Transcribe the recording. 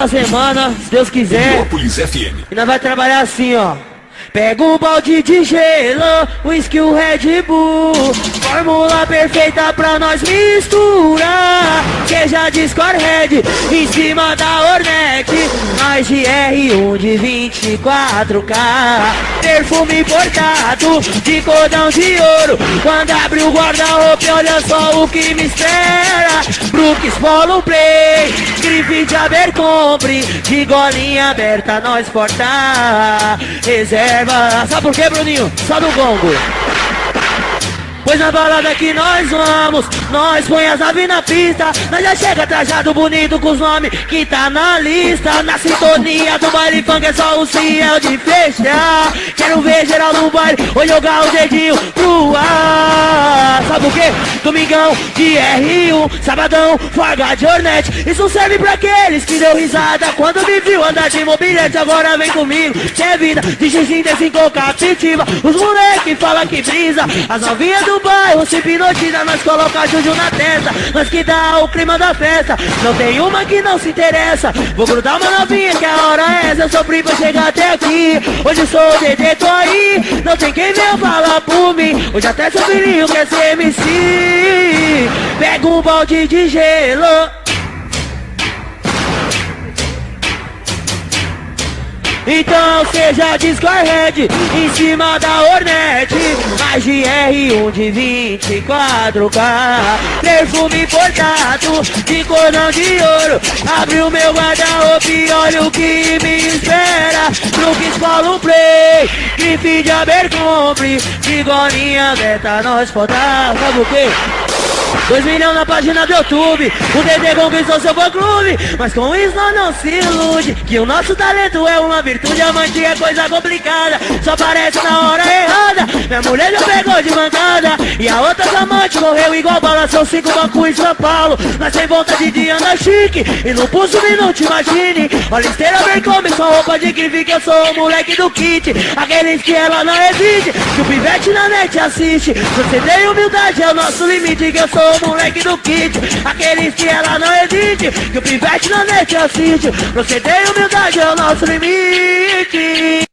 semana, se Deus quiser. Metrópolis FM. E nós vai trabalhar assim, ó. Pega um balde de gelo, whisky, o Red Bull, fórmula perfeita pra nós misturar. Seja Discord Red em cima da Hornet, mais de R1 de 24K. Perfume importado de cordão de ouro. Quando abre o guarda-roupa, olha só o que me espera. Brooks Polo Play, grife de Abercrombie, de golinha aberta nós portar. Reserva. Sabe por quê, Bruninho? Só do gongo. Pois na balada que nós vamos, nós põe as naves na pista. Nós já chega trajado bonito com os nomes que tá na lista. Na sintonia do baile funk é só o ciel de fechar. Quero ver geral no baile, ou jogar o dedinho pro ar. Sabe o quê? Domingão de R1, sabadão, farga de Hornet. Isso serve pra aqueles que deu risada quando me viu andar de mobilete. Agora vem comigo, tem vida de X35 captiva. Os moleque fala que brisa, as novinhas do bairro se hipnotiza. Nós coloca juju na testa, nós que dá o clima da festa. Não tem uma que não se interessa. Vou grudar uma novinha que a hora é essa. Eu sofri pra chegar até aqui. Hoje sou o DD, tô aí. Não tem quem venha falar por mim. Hoje até seu filhinho quer ser MC. Pega um balde de gelo. Então seja Discord Red em cima da Hornet, mais de R1 de 24K. Perfume importado de cordão de ouro. Abre o meu guarda-roupa e olha o que me espera. Brooks Polo Play, grife de Abercrombie, de golinha aberta nós podar. Sabe o quê? 2 milhões na página do YouTube, o DD conquistou seu fã-clube. Mas com isso nós não se ilude, que o nosso talento é uma virtude. Amante é coisa complicada, só aparece na hora errada. Minha mulher já pegou de mancada, e a outra amante morreu igual bala. São 5 bancos em São Paulo, nós sem vontade de andar chique. E no pulso me não te imagine, olha esteira Abercrombie, só roupa de grife, que eu sou o moleque do kit. Aqueles que ela não evite, que o pivete na net assiste. Proceder e humildade é o nosso limite, que eu sou o moleque do kit. Aqueles que ela não evite, que o pivete na net assiste. Proceder e humildade é o nosso limite.